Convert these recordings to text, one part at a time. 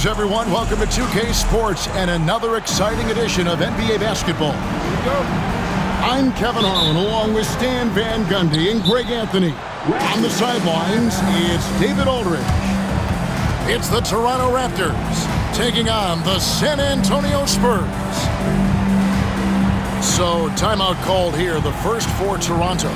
Greetings, everyone. Welcome to 2K Sports and another exciting edition of NBA basketball. I'm Kevin Harlan, along with Stan Van Gundy and Greg Anthony. On the sidelines, it's David Aldridge. It's the Toronto Raptors taking on the San Antonio Spurs. So, timeout called here, the first for Toronto.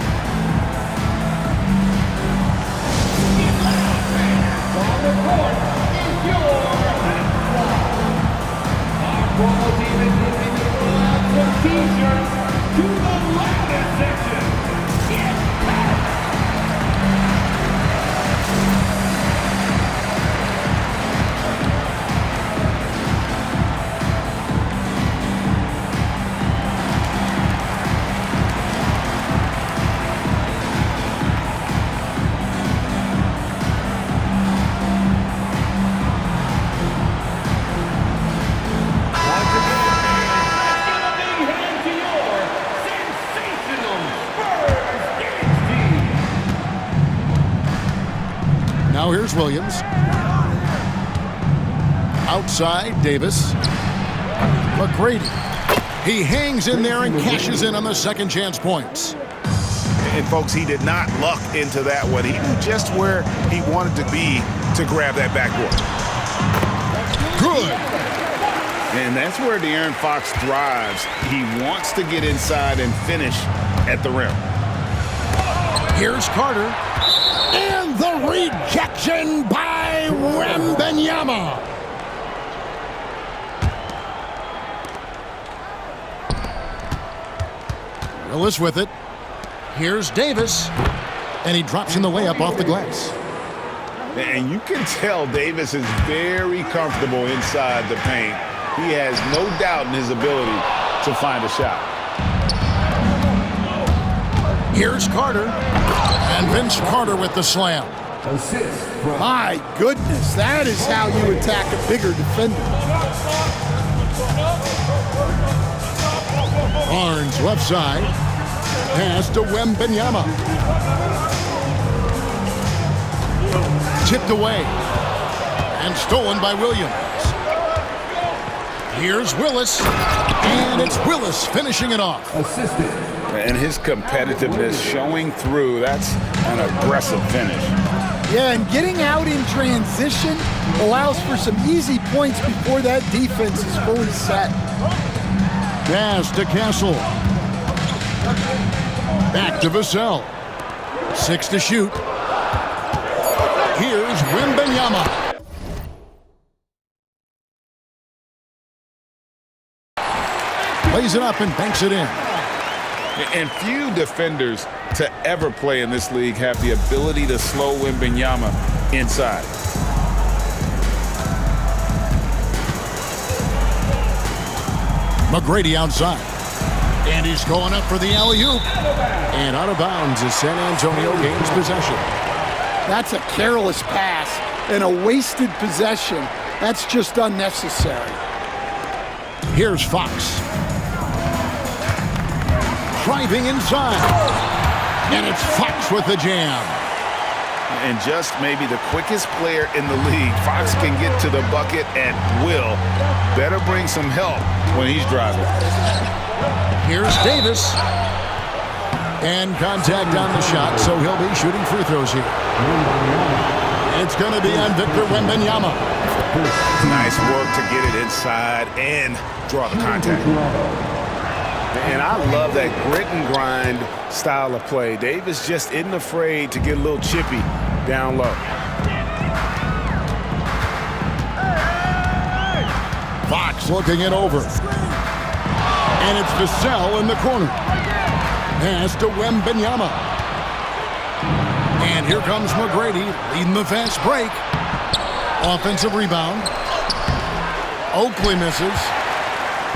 Quality is looking to roll out some t-shirts to the loudest section. Get back! Now here's Williams. Outside, Davis. McGrady. He hangs in there and cashes in on the second chance points. And folks, he did not luck into that one. He knew just where he wanted to be to grab that backboard. Good. And that's where De'Aaron Fox thrives. He wants to get inside and finish at the rim. Here's Carter. And the rejection by Wembanyama. Willis with it. Here's Davis. And he drops in the layup off the glass. And you can tell Davis is very comfortable inside the paint. He has no doubt in his ability to find a shot. Here's Carter. And Vince Carter with the slam. My goodness, that is how you attack a bigger defender. Barnes left side. Pass to Wembanyama. Tipped away. And stolen by Williams. Here's Willis. And it's Willis finishing it off. And his competitiveness showing through. That's an aggressive finish. Yeah, and getting out in transition allows for some easy points before that defense is fully set. Pass to Castle. Back to Vassell. 6 to shoot. Here's Wembanyama. Lays it up and banks it in. And few defenders to ever play in this league have the ability to slow Wembanyama inside. McGrady outside. And he's going up for the alley-oop. And out of bounds as San Antonio gains possession. That's a careless pass and a wasted possession. That's just unnecessary. Here's Fox. Driving inside. And it's Fox with the jam. And just maybe the quickest player in the league. Fox can get to the bucket at will. Better bring some help when he's driving. Here's Davis. And contact on the shot, so he'll be shooting free throws here. It's going to be on Victor Wembanyama. Nice work to get it inside and draw the contact. And I love that grit and grind style of play. Davis just isn't afraid to get a little chippy down low. Fox looking it over. And it's Vassell in the corner. Pass to Wembanyama. And here comes McGrady leading the fast break. Offensive rebound. Oakley misses.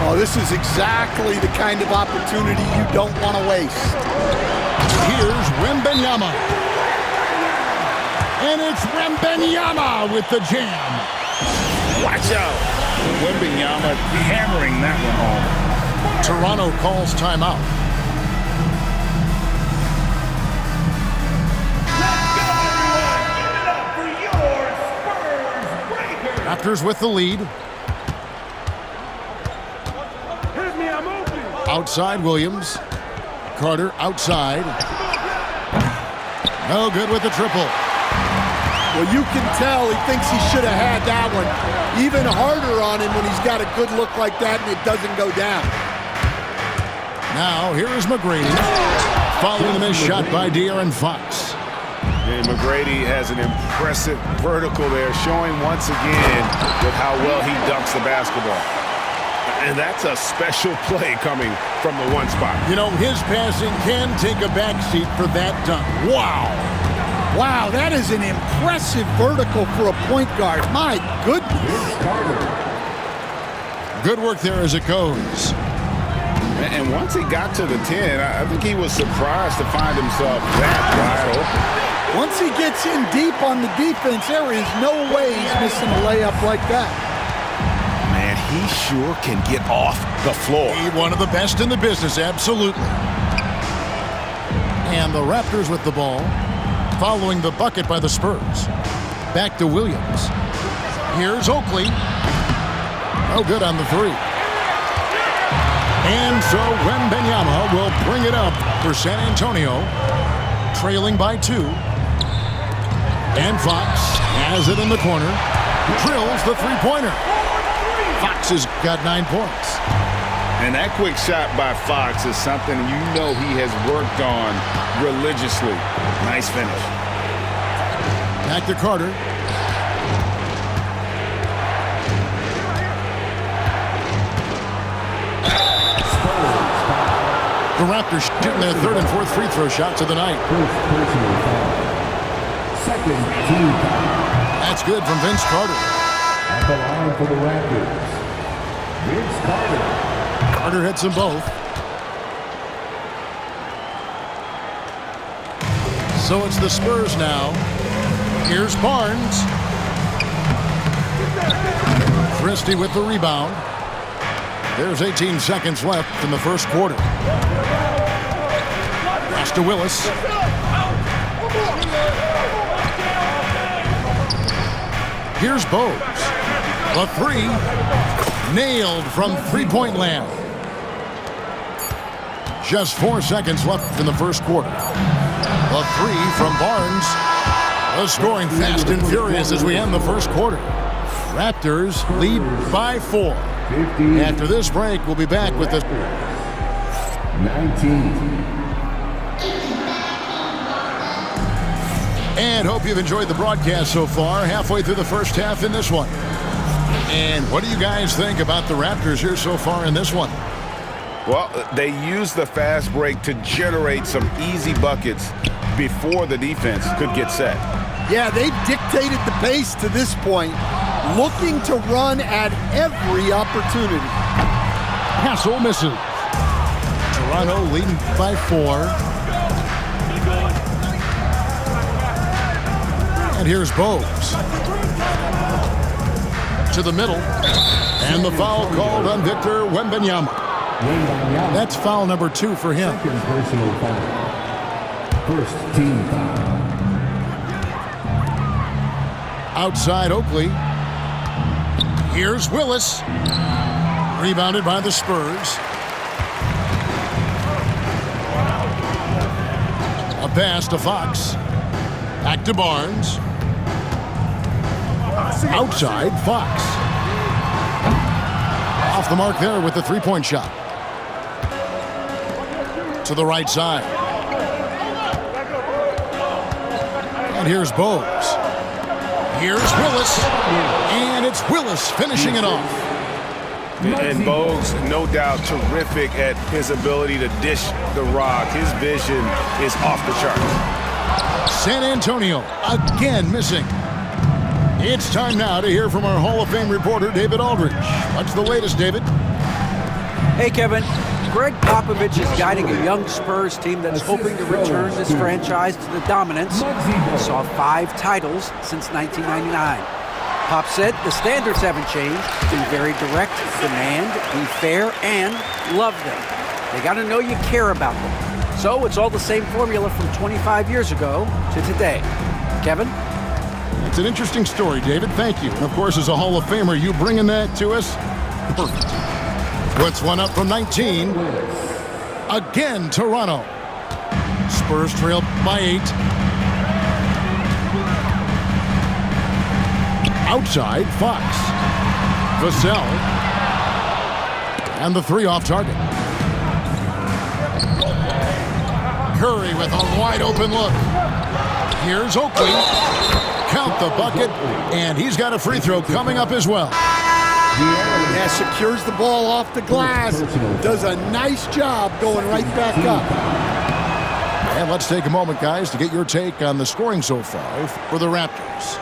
Oh, this is exactly the kind of opportunity you don't want to waste. Here's Wembanyama. And it's Wembanyama with the jam. Watch out. Wembanyama hammering that one home. Toronto calls timeout. Raptors with the lead. Outside Williams. Carter outside. No good with the triple. Well, you can tell he thinks he should have had that one. Even harder on him when he's got a good look like that and it doesn't go down. Now, here is McGrady. Following the missed shot by De'Aaron Fox. And McGrady has an impressive vertical there, showing once again with how well he dunks the basketball. And that's a special play coming from the one spot. You know, his passing can take a backseat for that dunk. Wow. Wow, that is an impressive vertical for a point guard. My goodness. Good work there as it goes. And once he got to the 10, I think he was surprised to find himself that wide open. Once he gets in deep on the defense, there is no way he's missing a layup like that. Man, he sure can get off the floor. He's one of the best in the business, absolutely. And the Raptors with the ball, following the bucket by the Spurs. Back to Williams. Here's Oakley. No good on the three. And so Wembanyama will bring it up for San Antonio, trailing by 2. And Fox has it in the corner, drills the three-pointer. Fox has got 9 points. And that quick shot by Fox is something you know he has worked on religiously. Nice finish. Back to Carter. The Raptors shooting their 3rd and 4th free throw shots of the night. Second team foul. That's good from Vince Carter. At the line for the Raptors, Vince Carter. Carter hits them both. So it's the Spurs now. Here's Barnes. Christie with the rebound. There's 18 seconds left in the first quarter. Pass to Willis. Here's Bogues. The three. Nailed from three-point land. Just 4 seconds left in the first quarter. The three from Barnes. The scoring fast and furious as we end the first quarter. Raptors lead by 4. After this break, we'll be back with the 19. And hope you've enjoyed the broadcast so far. Halfway through the first half in this one. And what do you guys think about the Raptors here so far in this one? Well, they used the fast break to generate some easy buckets before the defense could get set. Yeah, they've dictated the pace to this point, looking to run at every opportunity. Hassel misses. Toronto leading by 4. And here's Bogues. To the middle. And the foul called on Victor Wembanyama. That's foul number 2 for him. Second personal foul. First team foul. Outside Oakley. Here's Willis. Rebounded by the Spurs. A pass to Fox. Back to Barnes. Outside Fox. Off the mark there with the three-point shot. To the right side. And here's Bogues. Here's Willis. And it's Willis finishing it off. And Bogues, no doubt, terrific at his ability to dish the rock. His vision is off the charts. San Antonio again missing. It's time now to hear from our Hall of Fame reporter, David Aldridge. What's the latest, David? Hey, Kevin. Greg Popovich is guiding a young Spurs team that's hoping to return this franchise to the dominance that saw 5 titles since 1999. Pop said the standards haven't changed. Be very direct, demand, be fair, and love them. They got to know you care about them. So it's all the same formula from 25 years ago to today. Kevin? It's an interesting story, David. Thank you. And of course, as a Hall of Famer, you bringing that to us? Perfect. Puts one up from 19. Again, Toronto. Spurs trail by 8. Outside, Fox. Vassell. And the 3 off target. Curry with a wide open look. Here's Oakley. Count the bucket, and he's got a free throw coming up as well. Yeah, secures the ball off the glass. Does a nice job going right back up. And let's take a moment, guys, to get your take on the scoring so far for the Raptors.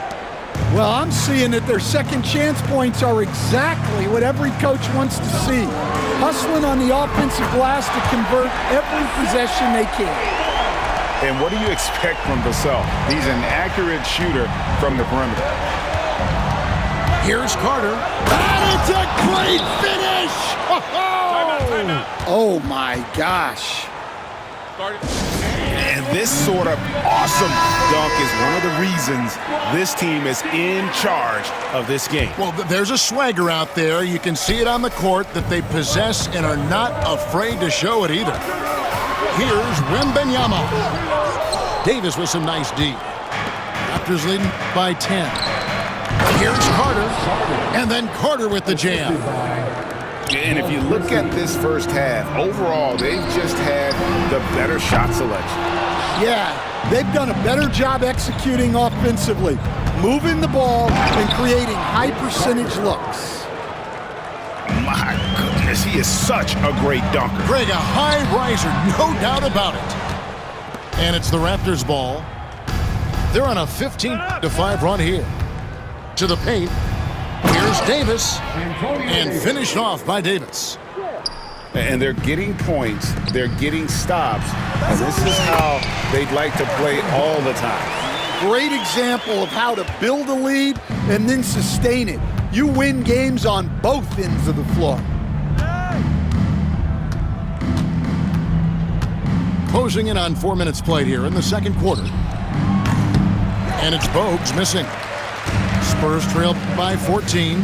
Well, I'm seeing that their second chance points are exactly what every coach wants to see. Hustling on the offensive glass to convert every possession they can. And what do you expect from Vassell? He's an accurate shooter from the perimeter. Here's Carter. And it's a great finish! Oh my gosh. And this sort of awesome dunk is one of the reasons this team is in charge of this game. Well, there's a swagger out there. You can see it on the court that they possess and are not afraid to show it either. Here's Wembanyama. Davis with some nice D. Raptors leading by 10. Here's Carter. And then Carter with the jam. And if you look at this first half, overall, they've just had the better shot selection. Yeah, they've done a better job executing offensively, moving the ball and creating high percentage looks. My goodness, he is such a great dunker. Greg, a high riser, no doubt about it. And it's the Raptors' ball. They're on a 15-5 run here. To the paint. Here's Davis. And finished off by Davis. And they're getting points. They're getting stops. And this is how they'd like to play all the time. Great example of how to build a lead and then sustain it. You win games on both ends of the floor. Closing in on 4 minutes played here in the second quarter. And it's Bogues missing. Spurs trail by 14.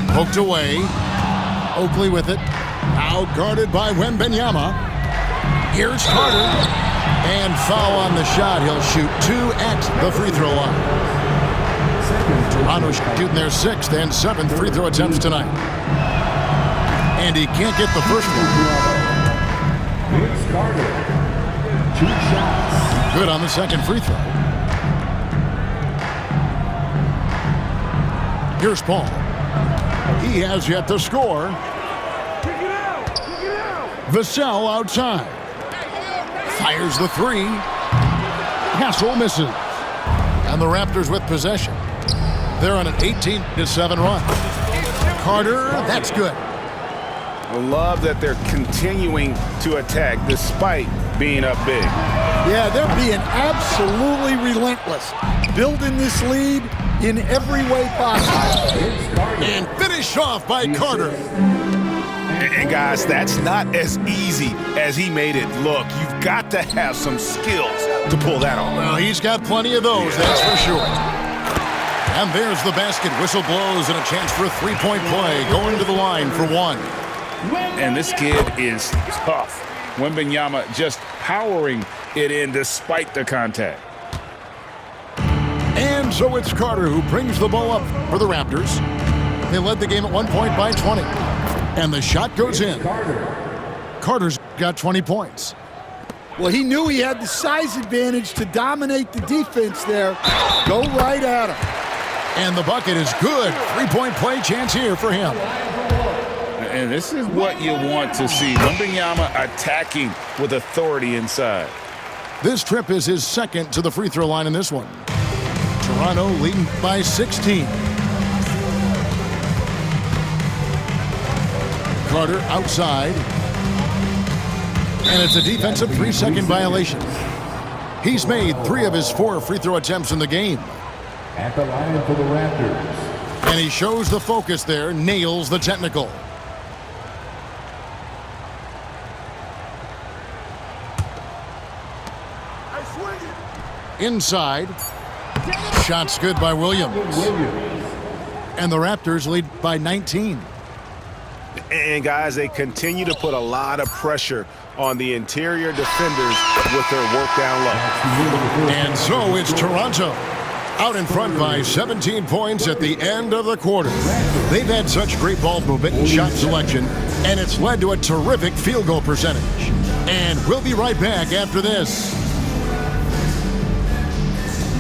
Poked away. Oakley with it. Now guarded by Wembanyama. Here's Carter. And foul on the shot. He'll shoot 2 at the free throw line. Toronto shooting their 6th and 7th free throw attempts tonight. And he can't get the first one. Here's Carter. 2 shots. Good on the second free throw. Here's Paul. He has yet to score. Vassell outside. Fires the 3. Hassel misses. And the Raptors with possession. They're on an 18-7 run. Carter, that's good. I love that they're continuing to attack despite being up big. Yeah, they're being absolutely relentless. Building this lead in every way possible. And finished off by Carter. And guys, that's not as easy as he made it look. You've got to have some skills to pull that off. Well, he's got plenty of those, that's for sure. And there's the basket. Whistle blows and a chance for a three-point play. Going to the line for 1. And this kid is tough. Wembanyama just powering it in despite the contact. And so it's Carter who brings the ball up for the Raptors. They led the game at 1 point by 20. And the shot goes in. Carter's got 20 points. Well, he knew he had the size advantage to dominate the defense there. Go right at him. And the bucket is good. 3-point play chance here for him. And this is what you want to see. Wembanyama attacking with authority inside. This trip is his 2nd to the free throw line in this one. Toronto leading by 16. Carter outside. And it's a defensive 3-second violation. He's made 3 of his 4 free throw attempts in the game. At the line for the Raptors. And he shows the focus there, nails the technical. Inside. Shot's good by Williams. And the Raptors lead by 19. And guys, they continue to put a lot of pressure on the interior defenders with their work down low. And so it's Toronto out in front by 17 points at the end of the quarter. They've had such great ball movement and shot selection, and it's led to a terrific field goal percentage. And we'll be right back after this.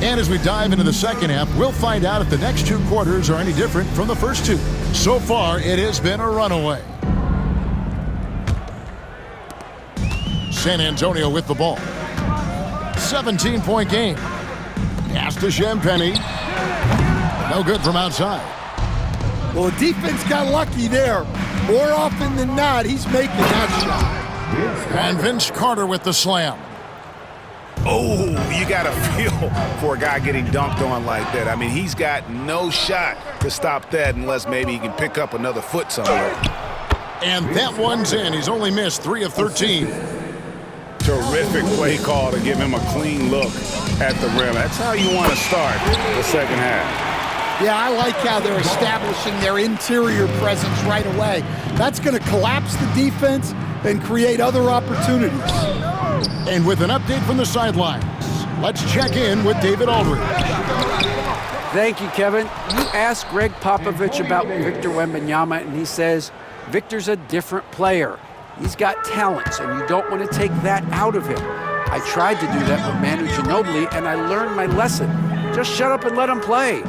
And as we dive into the second half, we'll find out if the next two quarters are any different from the first two. So far, it has been a runaway. San Antonio with the ball. 17-point game. Pass to Champagnie. No good from outside. Well, the defense got lucky there. More often than not, he's making that shot. And Vince Carter with the slam. Oh, you got to feel for a guy getting dunked on like that. I mean, he's got no shot to stop that unless maybe he can pick up another foot somewhere. And that one's in. He's only missed 3 of 13. Terrific play call to give him a clean look at the rim. That's how you want to start the second half. Yeah, I like how they're establishing their interior presence right away. That's going to collapse the defense and create other opportunities. And with an update from the sidelines, let's check in with David Aldridge. Thank you, Kevin. You asked Greg Popovich about Victor Wembanyama, and he says, Victor's a different player. He's got talents, and you don't want to take that out of him. I tried to do that with Manu Ginobili, and I learned my lesson. Just shut up and let him play.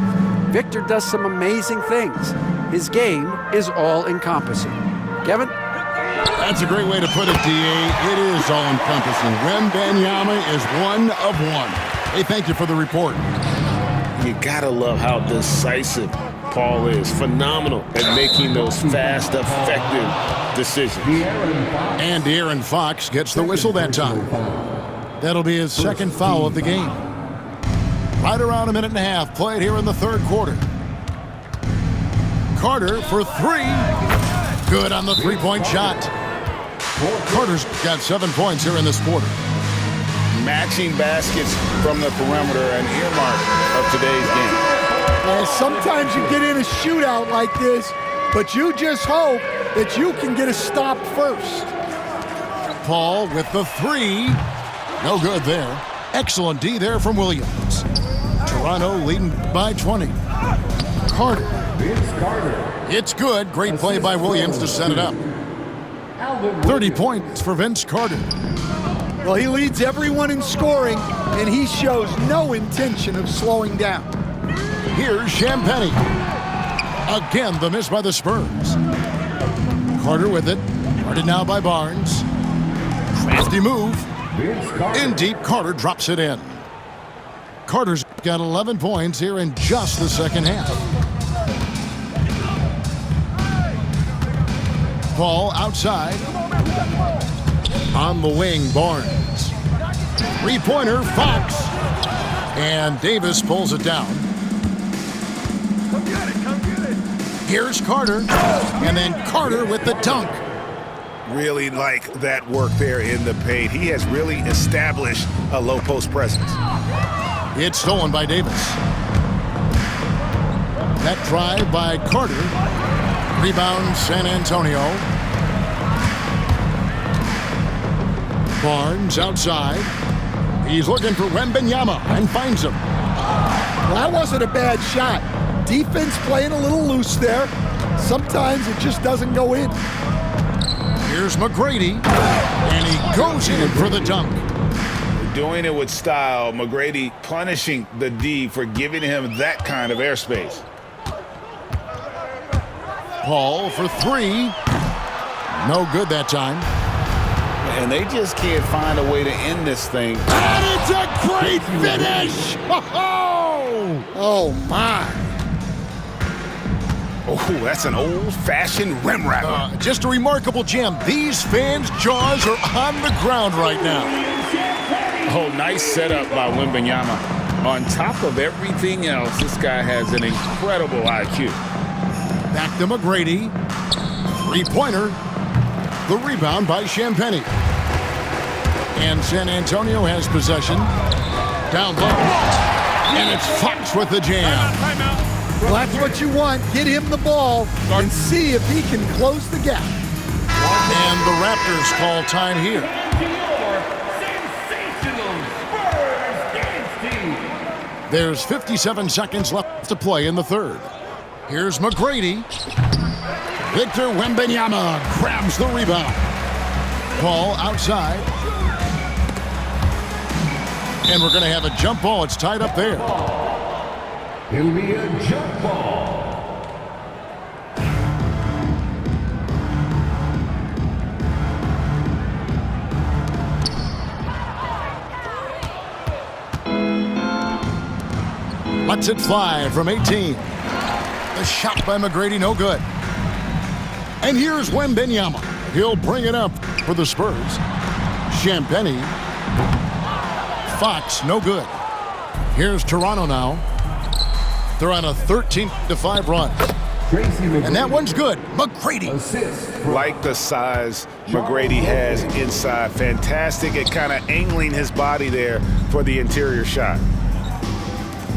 Victor does some amazing things. His game is all-encompassing. Kevin? That's a great way to put it, D.A. It is all-encompassing. Wembanyama is one of one. Hey, thank you for the report. You gotta love how decisive Paul is. Phenomenal at making those fast, effective decisions. And De'Aaron Fox gets the whistle that time. That'll be his second foul of the game. Right around a minute and a half played here in the third quarter. Carter for 3. Good on the three-point shot. Carter's got 7 points here in this quarter. Matching baskets from the perimeter, an earmark of today's game. Sometimes you get in a shootout like this, but you just hope that you can get a stop first. Paul with the 3. No good there. Excellent D there from Williams. Toronto leading by 20. Carter. It's good. Great play by Williams to set it up. 30 points for Vince Carter. Well, he leads everyone in scoring, and he shows no intention of slowing down. Here's Champagnie. Again, the miss by the Spurs. Carter with it. Guarded now by Barnes. Crafty move. In deep, Carter drops it in. Carter's got 11 points here in just the second half. Ball outside. On the wing, Barnes. Three-pointer, Fox. And Davis pulls it down. Here's Carter. And then Carter with the dunk. Really like that work there in the paint. He has really established a low post presence. It's stolen by Davis. That drive by Carter. Rebound San Antonio. Barnes outside. He's looking for Wembanyama and finds him. Well, that wasn't a bad shot. Defense playing a little loose there. Sometimes it just doesn't go in. Here's McGrady, and he goes in for the dunk. Doing it with style. McGrady punishing the D for giving him that kind of airspace. Paul for 3. No good that time. And they just can't find a way to end this thing. And it's a great finish! Oh my. Oh, that's an old-fashioned rim wrapper. Just a remarkable jam. These fans' jaws are on the ground right now. Oh, nice setup by Wembanyama. On top of everything else, this guy has an incredible IQ. Back to McGrady. Three-pointer. The rebound by Champagnie. And San Antonio has possession. Down low. And it's Fox with the jam. Well, that's what you want. Get him the ball and see if he can close the gap. And the Raptors call time here. Sensational Spurs dance team. There's 57 seconds left to play in the third. Here's McGrady. Victor Wembanyama grabs the rebound. Ball outside. And we're going to have a jump ball. It's tied up there. It'll be a jump ball. Lets it fly from 18. The shot by McGrady, no good. And here's Wembanyama. He'll bring it up for the Spurs. Champagnie. Fox, no good. Here's Toronto now. They're on a 13-5 run. And that one's good. McGrady. Like the size McGrady has inside. Fantastic at kind of angling his body there for the interior shot.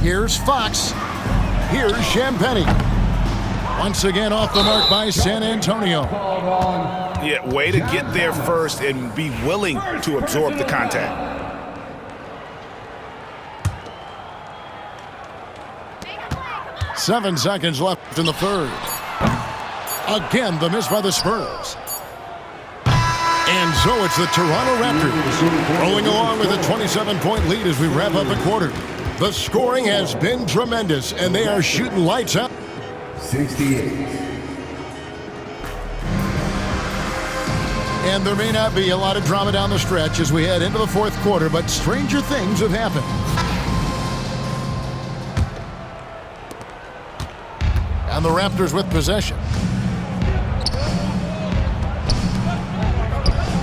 Here's Fox. Here's Champagnie. Once again off the mark by San Antonio. Yeah, way to get there first and be willing to absorb the contact. Seven seconds left in the third. Again, the miss by the Spurs. And so it's the Toronto Raptors rolling along with a 27-point lead as we wrap up the quarter. The scoring has been tremendous, and they are shooting lights out. 68. And there may not be a lot of drama down the stretch as we head into the fourth quarter, but stranger things have happened. And the Raptors with possession.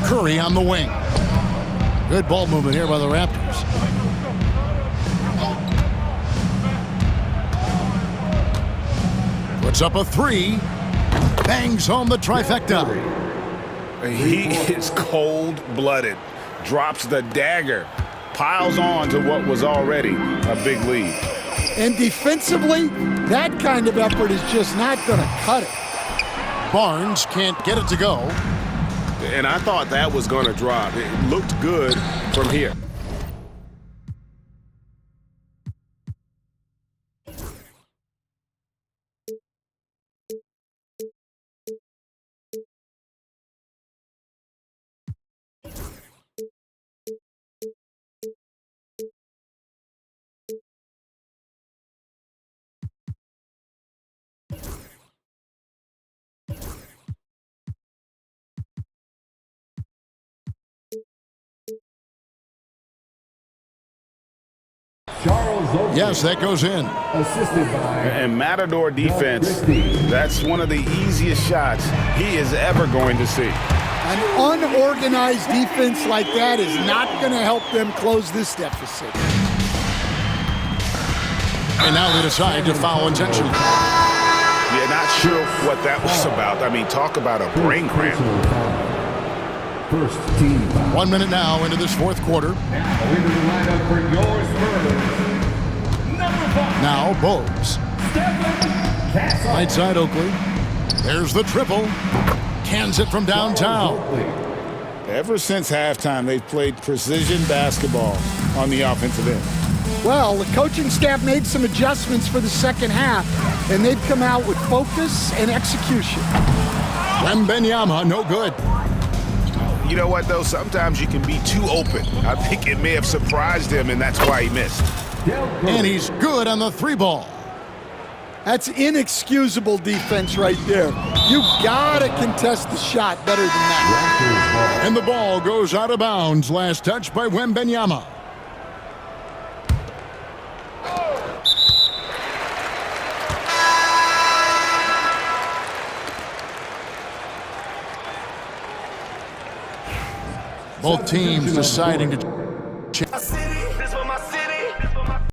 Curry on the wing. Good ball movement here by the Raptors. Puts up a three. Bangs home the trifecta. He is cold-blooded. Drops the dagger. Piles on to what was already a big lead. And defensively, that kind of effort is just not going to cut it. Barnes can't get it to go. And I thought that was going to drop. It looked good from here. Yes, that goes in. Assisted by And Matador defense, that's one of the easiest shots he is ever going to see. An unorganized defense like that is not going to help them close this deficit. And now they decide to foul intentionally. Yeah, not sure what that was about. I mean, talk about a brain cramp. First team foul. 1 minute now into this fourth quarter. Now into the lineup for your Spurs. Number 5. Now Bowes. Right side Oakley. There's the triple. Cans it from downtown. Ever since halftime, they've played precision basketball on the offensive end. Well, the coaching staff made some adjustments for the second half, and they've come out with focus and execution. Wembanyama, no good. You know what, though? Sometimes you can be too open. I think it may have surprised him, and that's why he missed. And he's good on the three ball. That's inexcusable defense right there. You gotta contest the shot better than that. And the ball goes out of bounds. Last touch by Wembanyama. Both teams deciding to